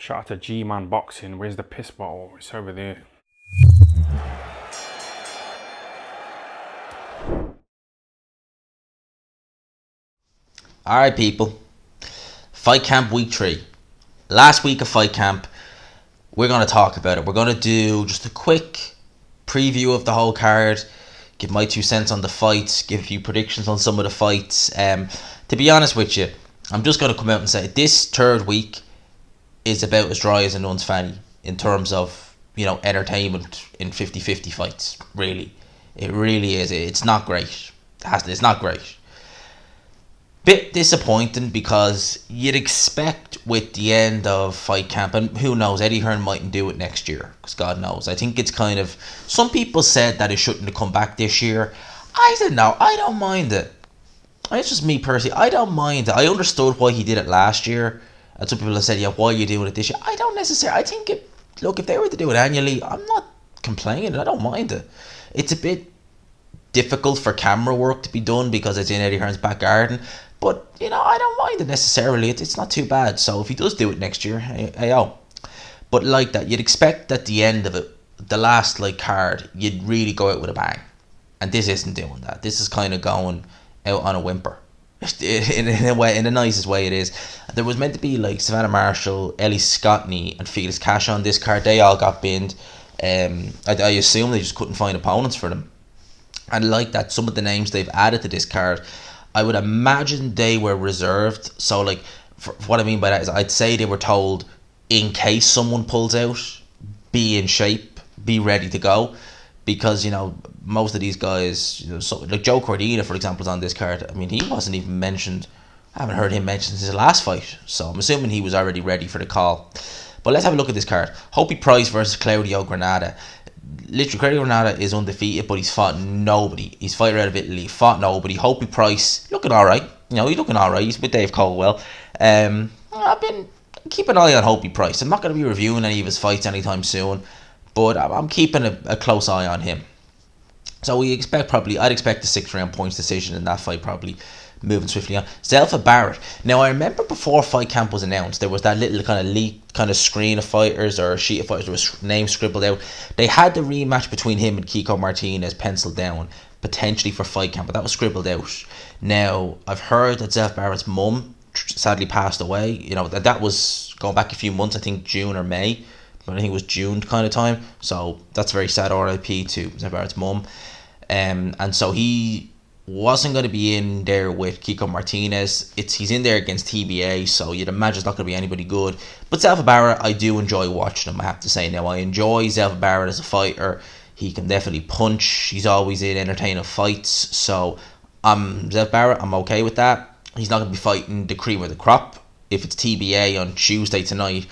Shout out to G-Man Boxing. Where's the piss bottle? It's over there. Alright, people. Fight Camp Week 3. Last week of Fight Camp, we're going to talk about it. We're going to do just a quick preview of the whole card, give my 2 cents on the fights, give a few predictions on some of the fights. To be honest with you, I'm just going to come out and say this third week is about as dry as anyone's fanny in terms of, entertainment in 50-50 fights. Really. It really is. It's not great. It's not great. Bit disappointing because you'd expect with the end of Fight Camp, and who knows, Eddie Hearn mightn't do it next year, because God knows. I think it's kind of, some people said that it shouldn't have come back this year. I don't know, I don't mind it. It's just me personally, I don't mind it. I understood why he did it last year, and some people have said, yeah, why are you doing it this year? I don't necessarily, I think, if they were to do it annually, I'm not complaining, I don't mind it. It's a bit difficult for camera work to be done because it's in Eddie Hearn's back garden. But, I don't mind it necessarily. It's not too bad. So if he does do it next year, hey, oh. But like that, you'd expect at the end of it, the last card, you'd really go out with a bang. And this isn't doing that. This is kind of going out on a whimper. In a way, in the nicest way it is. There was meant to be Savannah Marshall, Ellie Scottney and Felix Cash on this card. They all got binned. I assume they just couldn't find opponents for them. And like that, some of the names they've added to this card, I would imagine they were reserved. So what I mean by that is I'd say they were told, in case someone pulls out, be in shape, be ready to go. Because, most of these guys, like Joe Cordina, for example, is on this card. I mean, he wasn't even mentioned. I haven't heard him mentioned since his last fight. So I'm assuming he was already ready for the call. But let's have a look at this card. Hopi Price versus Claudio Granada. Literally, Claudio Granada is undefeated, but he's fought nobody. He's fighter out of Italy, fought nobody. Hopi Price looking alright. He's looking alright. He's with Dave Colwell. I've been keeping an eye on Hopi Price. I'm not going to be reviewing any of his fights anytime soon, but I'm keeping a close eye on him. So I'd expect a 6-round points decision in that fight, probably moving swiftly on. Zelfa Barrett. Now, I remember before Fight Camp was announced, there was that little kind of leaked kind of screen of fighters or sheet of fighters with names scribbled out. They had the rematch between him and Kiko Martinez penciled down, potentially for Fight Camp, but that was scribbled out. Now, I've heard that Zelfa Barrett's mum sadly passed away. That was going back a few months, I think June or May, but I think it was June kind of time. So that's very sad. RIP to Zelfa Barrett's mum. And so he wasn't going to be in there with Kiko Martinez. He's in there against TBA, so you'd imagine it's not going to be anybody good. But Zelfa Barrett, I do enjoy watching him, I have to say. Now, I enjoy Zelfa Barrett as a fighter. He can definitely punch. He's always in entertaining fights. So, Zelfa Barrett, I'm okay with that. He's not going to be fighting the cream of the crop. If it's TBA on Tuesday tonight,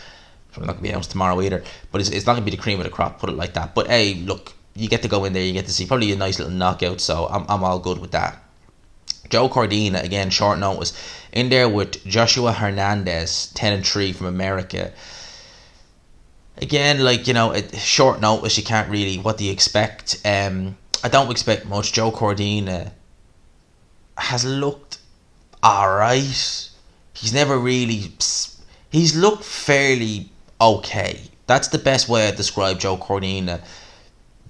probably not going to be announced tomorrow either. But it's not going to be the cream of the crop, put it like that. But hey, look, you get to go in there, you get to see probably a nice little knockout, so I'm all good with that. Joe Cordina, again, short notice, in there with Joshua Hernandez, 10-3 from America. Again, short notice, you can't really, what do you expect? I don't expect much. Joe Cordina has looked alright. He's looked fairly okay. That's the best way to describe Joe Cordina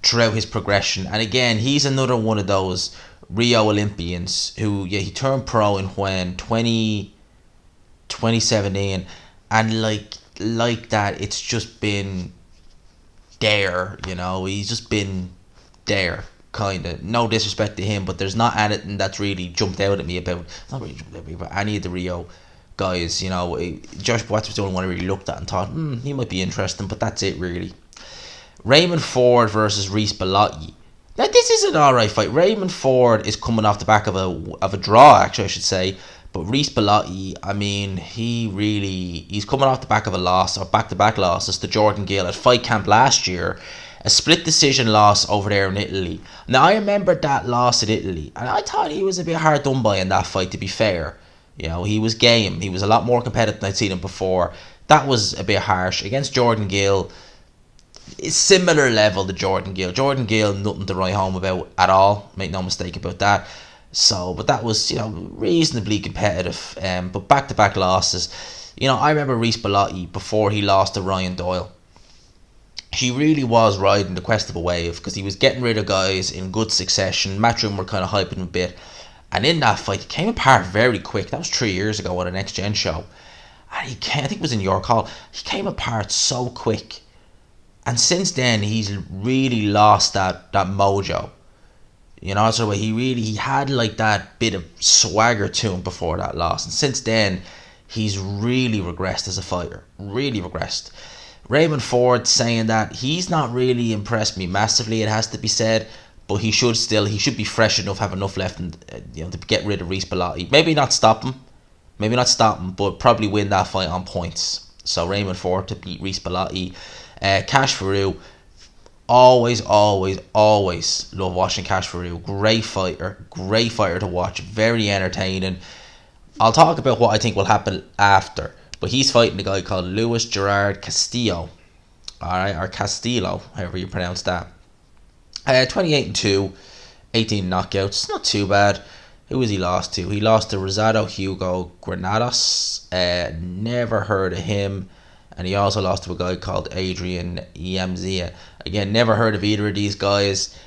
throughout his progression. And again, he's another one of those Rio Olympians who, he turned pro in 2017, and like that, it's just been there, he's just been there, kind of. No disrespect to him, but there's not anything that's really jumped out at me about any of the Rio guys. Josh Watts was the only one I really looked at and thought, he might be interesting, but that's it really. Raymond Ford versus Rhys Baloyi. Now, this is an alright fight. Raymond Ford is coming off the back of a draw, actually, I should say. But Rhys Baloyi, I mean, he's coming off the back of a loss, or back-to-back losses to Jordan Gill at Fight Camp last year. A split decision loss over there in Italy. Now, I remember that loss in Italy, and I thought he was a bit hard done by in that fight, to be fair. He was game. He was a lot more competitive than I'd seen him before. That was a bit harsh. Against Jordan Gill, it's similar level to Jordan Gill. Jordan Gill, nothing to write home about at all. Make no mistake about that. So, but that was, reasonably competitive. But back-to-back losses. I remember Rhys Baloyi before he lost to Ryan Doyle. He really was riding the crest of a wave because he was getting rid of guys in good succession. Matchroom were kind of hyping him a bit. And in that fight, he came apart very quick. That was 3 years ago on a Next Gen show. And I think it was in your call. He came apart so quick. And since then, he's really lost that mojo. So he had like that bit of swagger to him before that loss. And since then, he's really regressed as a fighter. Really regressed. Raymond Ford saying that he's not really impressed me massively, it has to be said, but he should be fresh enough, have enough left, and to get rid of Rhys Baloyi. Maybe not stop him, but probably win that fight on points. So Raymond Ford to beat Rhys Baloyi. Cash Farouk, always love watching Cash Farouk. Great fighter to watch, very entertaining. I'll talk about what I think will happen after. But he's fighting a guy called Luis Gerard Castillo. Alright, or Castillo, however you pronounce that. 28-2, 18 knockouts. Not too bad. Who was he lost to? He lost to Rosado Hugo Granados. Never heard of him. And he also lost to a guy called Adrian Yamzia. Again, never heard of either of these guys.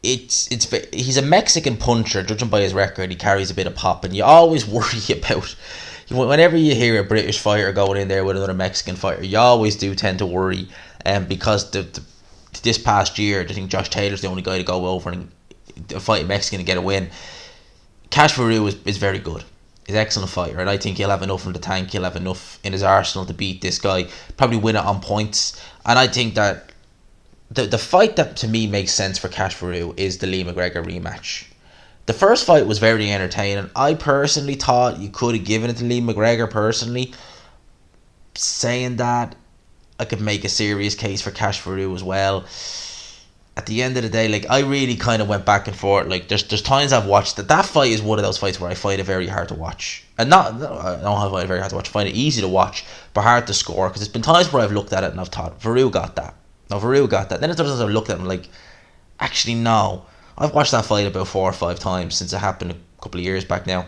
He's a Mexican puncher, judging by his record. He carries a bit of pop, and you always worry about... Whenever you hear a British fighter going in there with another Mexican fighter, you always do tend to worry, because this past year, I think Josh Taylor's the only guy to go over and fight a Mexican and get a win. Cash Farouk is very good. He's an excellent fighter, and I think he'll have enough in the tank. He'll have enough in his arsenal to beat this guy. Probably win it on points. And I think that the fight that to me makes sense for Cash Farouk is the Lee McGregor rematch. The first fight was very entertaining. I personally thought you could have given it to Lee McGregor personally. Saying that, I could make a serious case for Cash Farouk as well. At the end of the day, I really kind of went back and forth. There's times I've watched that fight is one of those fights where I find it very hard to watch. And I don't find it very hard to watch. I find it easy to watch, but hard to score. Because there's been times where I've looked at it and I've thought, Farouk got that. No, Farouk got that. Then there's times I've looked at it and actually no. I've watched that fight about 4 or 5 times since it happened a couple of years back now.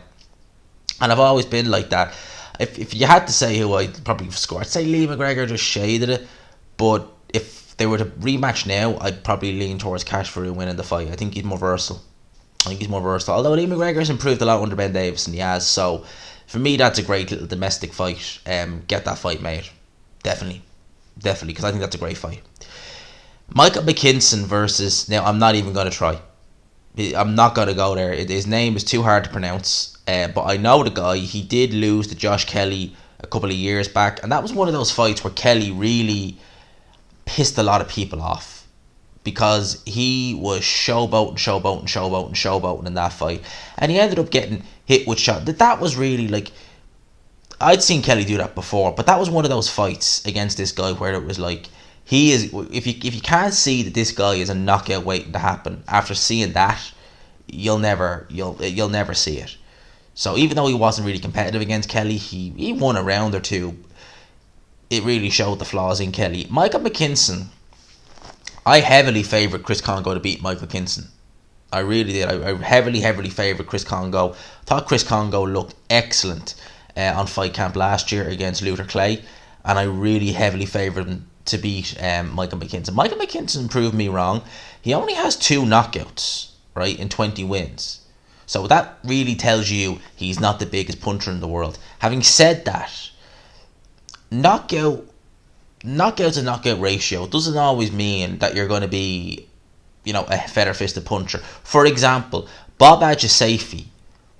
And I've always been like that. If you had to say who I'd probably score, I'd say Lee McGregor just shaded it. But if they were to rematch now, I'd probably lean towards Cash Farouk winning the fight. I think he's more versatile. Although Lee McGregor's improved a lot under Ben Davison, he has. So for me, that's a great little domestic fight. Get that fight made. Definitely, because I think that's a great fight. Michael McKinnon versus... Now, I'm not even going to try. I'm not going to go there. His name is too hard to pronounce. But I know the guy. He did lose to Josh Kelly a couple of years back. And that was one of those fights where Kelly really pissed a lot of people off. Because he was showboating in that fight. And he ended up getting hit with shots. That was really I'd seen Kelly do that before. But that was one of those fights against this guy where it was he is, if you can't see that this guy is a knockout waiting to happen, after seeing that, you'll never see it. So even though he wasn't really competitive against Kelly, he won a round or two. It really showed the flaws in Kelly. Michael McKinnon, I heavily favoured Chris Congo to beat Michael McKinnon. I really did. I heavily favoured Chris Congo. I thought Chris Congo looked excellent on Fight Camp last year against Luther Clay, and I really heavily favoured him to beat Michael McKinnon. Michael McKinnon proved me wrong. He only has 2 knockouts, right, in 20 wins. So that really tells you he's not the biggest puncher in the world. Having said that, knockout to knockout ratio doesn't always mean that you're going to be, a feather-fisted puncher. For example, Bob Ajasafi,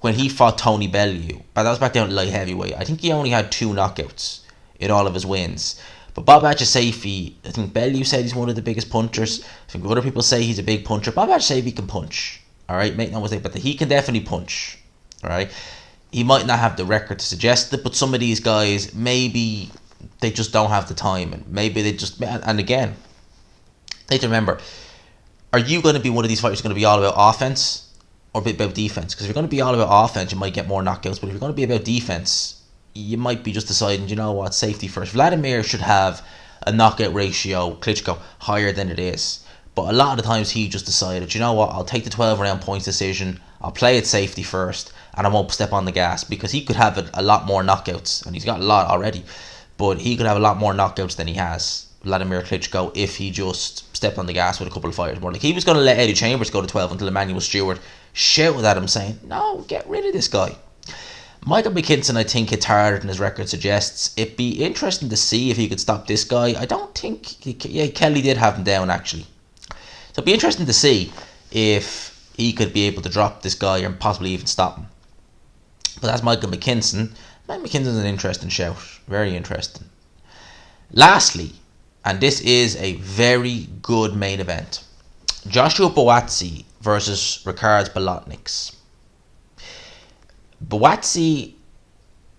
when he fought Tony Bellew, that was back down to light heavyweight, I think he only had 2 knockouts in all of his wins. But Bob Ajasafi, I think Bellew said he's one of the biggest punchers. I think other people say he's a big puncher. Bob Ajasafi can punch. Alright, make no mistake, but he can definitely punch. Alright. He might not have the record to suggest it, but some of these guys, maybe they just don't have the time. And maybe they just... And again, they have to remember, are you going to be one of these fighters going to be all about offense or about defense? Because if you're going to be all about offense, you might get more knockouts. But if you're going to be about defense, you might be just deciding, safety first. Vladimir should have a knockout ratio, Klitschko, higher than it is. But a lot of the times he just decided, I'll take the 12 round points decision, I'll play it safety first, and I won't step on the gas, because he could have a lot more knockouts, and he's got a lot already, but he could have a lot more knockouts than he has, Vladimir Klitschko, if he just stepped on the gas with a couple of fighters more. Like, he was going to let Eddie Chambers go to 12 until Emmanuel Stewart shouted at him saying, no, get rid of this guy. Michael McKinnon, I think, hits harder than his record suggests. It'd be interesting to see if he could stop this guy. I don't think... Kelly did have him down, actually. So it'd be interesting to see if he could be able to drop this guy and possibly even stop him. But that's Michael McKinnon. Michael McKinnon's an interesting shout. Very interesting. Lastly, and this is a very good main event, Joshua Buatsi versus Ricards Bolotniks. Buatsi,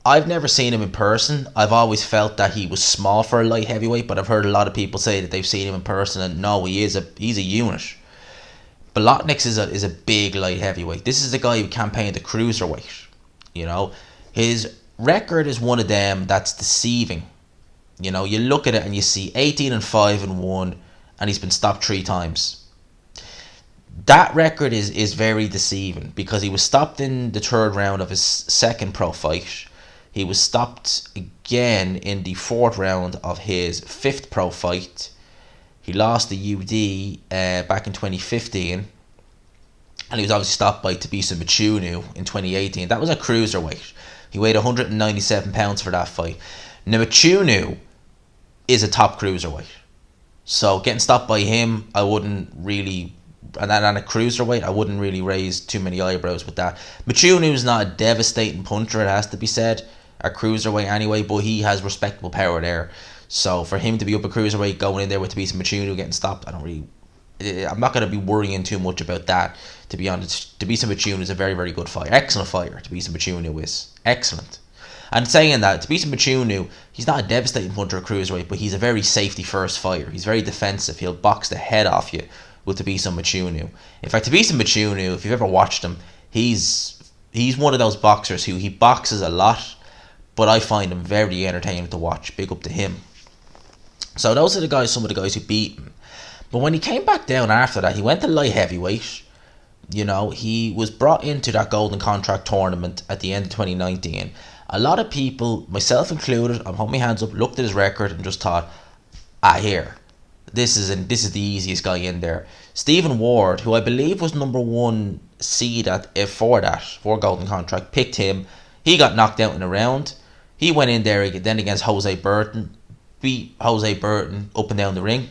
I've never seen him in person. I've always felt that he was small for a light heavyweight, but I've heard a lot of people say that they've seen him in person, and no, he's a unit. Bolotniks is a big light heavyweight. This is the guy who campaigned the cruiserweight. You know, his record is one of them that's deceiving. You know, you look at it and you see 18-5-1, and he's been stopped 3 times. That record is very deceiving, because he was stopped in the 3rd round of his 2nd pro fight. He was stopped again in the 4th round of his 5th pro fight. He lost the UD back in 2015, and he was obviously stopped by Tabisa Machunu in 2018. That was a cruiserweight. He weighed 197 pounds for that fight. Now, Machunu is a top cruiserweight, so getting stopped by him, I wouldn't really... And on a cruiserweight, I wouldn't really raise too many eyebrows with that. Machunu's not a devastating puncher, it has to be said, a cruiserweight anyway, but he has respectable power there. So for him to be up a cruiserweight, going in there with Tabisa Machunu getting stopped, I'm not going to be worrying too much about that, to be honest. Tabisa Machunu is a very, very good fighter. Excellent fighter, Tabisa Machunu is. Excellent. And saying that, Tabisa Machunu, he's not a devastating puncher or cruiserweight, but he's a very safety first fighter. He's very defensive. He'll box the head off you with Tabisa Machunu. In fact, Tabisa Machunu, if you've ever watched him, he's one of those boxers who he boxes a lot, but I find him very entertaining to watch. Big up to him. So those are some of the guys who beat him. But when he came back down after that, he went to light heavyweight. You know, he was brought into that Golden Contract tournament at the end of 2019. A lot of people, myself included, I'm holding my hands up, looked at his record and just thought, here, this is the easiest guy in there. Stephen Ward, who I believe was number 1 seed for Golden Contract, picked him. He got knocked out in a round. He went in there then against Jose Burton, beat Jose Burton up and down the ring,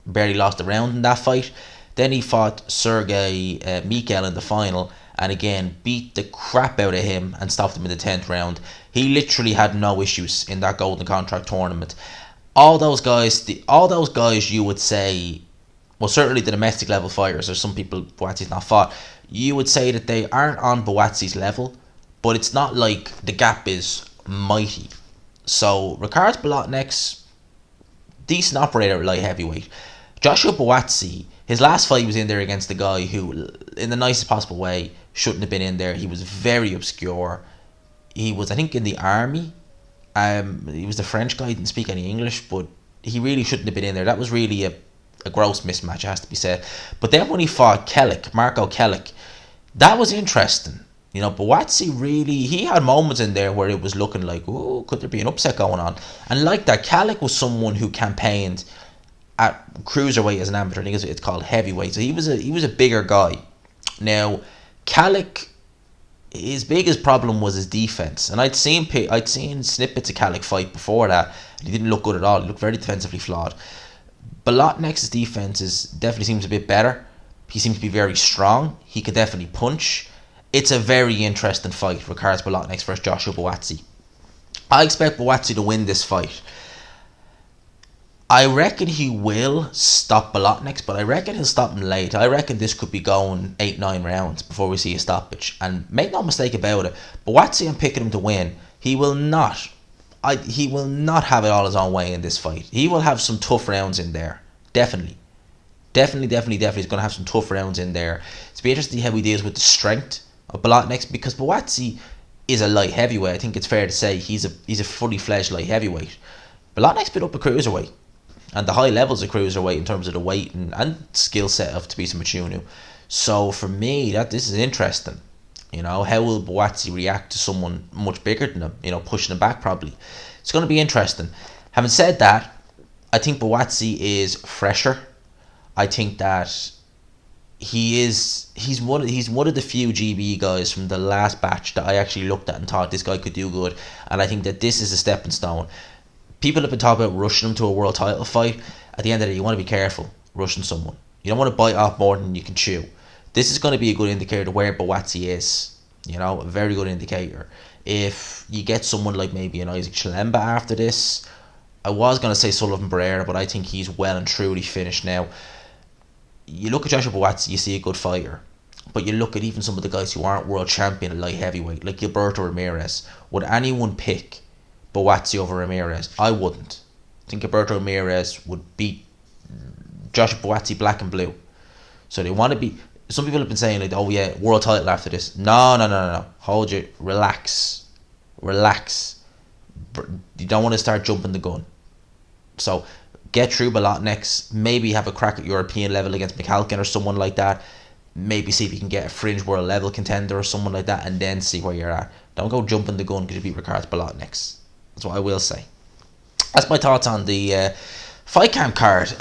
barely lost a round in that fight. Then he fought Sergey Mikhail in the final, and again beat the crap out of him and stopped him in the 10th round. He literally had no issues in that Golden Contract tournament. All those guys you would say, well, certainly the domestic level fighters, or some people Buatsi's not fought, you would say that they aren't on Buatsi's level, but it's not like the gap is mighty. So Ricards Bolotniks, decent operator at light heavyweight. Joshua Buatsi, his last fight was in there against the guy who, in the nicest possible way, shouldn't have been in there. He was very obscure. He was, I think, in the army. He was the French guy, didn't speak any English, but he really shouldn't have been in there. That was really a gross mismatch, it has to be said. But then when he fought Marco Kellick, that was interesting. You know, Buatsi really, he had moments in there where it was looking like, oh, could there be an upset going on? And like that, Kellick was someone who campaigned at cruiserweight as an amateur. I think it's called heavyweight. So he was a bigger guy. Now, Kellick, his biggest problem was his defense, and I'd seen snippets of Kellick fight before that, and he didn't look good at all. He looked very defensively flawed. Bolotniks' defense definitely seems a bit better. He seems to be very strong. He could definitely punch. It's a very interesting fight, Ricards Bolotniks versus Joshua Buatsi. I expect Buatsi to win this fight. I reckon he will stop Bolotniks, but I reckon he'll stop him late. I reckon this could be going 8-9 rounds before we see a stoppage. And make no mistake about it, Buatsi, I'm picking him to win. He will not have it all his own way in this fight. He will have some tough rounds in there. Definitely. Definitely he's going to have some tough rounds in there. It's be interesting to see how he deals with the strength of Bolotniks, because Buatsi is a light heavyweight. I think it's fair to say he's a fully fledged light heavyweight. Bolotniks been up a cruiserweight, and the high levels of cruiserweight in terms of the weight and skill set of Tabisa Machunu. So for me, this is interesting. How will Bawatsi react to someone much bigger than him? Pushing him back probably. It's going to be interesting. Having said that, I think Bawatsi is fresher. I think that he's one of the few GB guys from the last batch that I actually looked at and thought this guy could do good, and I think that this is a stepping stone. People have been talking about rushing him to a world title fight. At the end of the day, you want to be careful rushing someone. You don't want to bite off more than you can chew. This is going to be a good indicator of where Bawatsi is. A very good indicator. If you get someone like maybe an Isaac Chilemba after this, I was going to say Sullivan Barrera, but I think he's well and truly finished now. You look at Joshua Bawatsi, you see a good fighter. But you look at even some of the guys who aren't world champion at light heavyweight, like Gilberto Ramirez. Would anyone pick Bawatsi over Ramirez? I wouldn't. I think Gilberto Ramirez would beat Joshua Bawatsi black and blue. So they want to be... Some people have been saying, like, oh yeah, world title after this. No. Hold you. Relax. You don't want to start jumping the gun. So get through Bolotniks. Maybe have a crack at European level against McKinnon or someone like that. Maybe see if you can get a fringe world level contender or someone like that, and then see where you're at. Don't go jumping the gun because you beat Ricardo Bolotniks. That's what I will say. That's my thoughts on the fight camp card.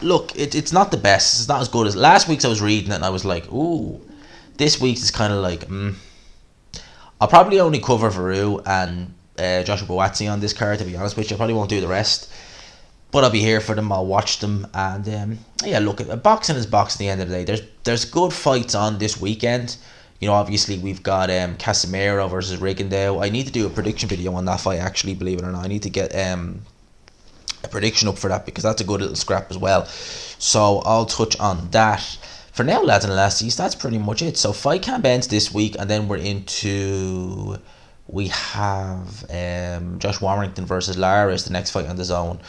Look, it's not the best. It's not as good as last week's. I was reading it and I was like, ooh. This week's is kind of like, I'll probably only cover Veru and Joshua Bawatsi on this card, to be honest with you. I probably won't do the rest, but I'll be here for them. I'll watch them, and look, boxing is boxing. At the end of the day, there's good fights on this weekend. Obviously we've got Casemiro versus Rigondeaux. I need to do a prediction video on that fight, actually, believe it or not. I need to get a prediction up for that, because that's a good little scrap as well. So I'll touch on that. For now, lads and lassies, that's pretty much it. So fight camp ends this week, and then we have Josh Warrington versus Lara is the next fight on the zone.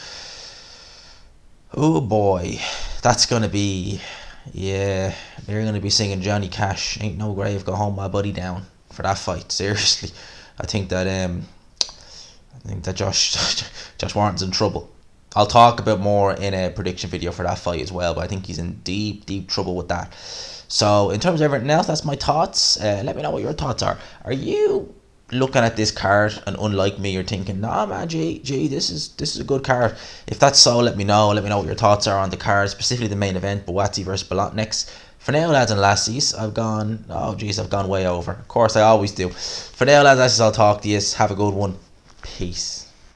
Oh boy, that's gonna be, they're gonna be singing Johnny Cash, "Ain't No Grave, Go Home My Buddy Down" for that fight. Seriously, I think that Josh Warrington's in trouble. I'll talk about more in a prediction video for that fight as well, but I think he's in deep trouble with that. So in terms of everything else, that's my thoughts. Let me know what your thoughts are. Are you looking at this card and, unlike me, you're thinking, nah man, this is a good card? If that's so, let me know. Let me know what your thoughts are on the card, specifically the main event, Bawatsi versus Bolotniks. For now, lads and lassies, I've gone way over. Of course, I always do. For now, lads and lassies, I'll talk to you. Have a good one. Peace.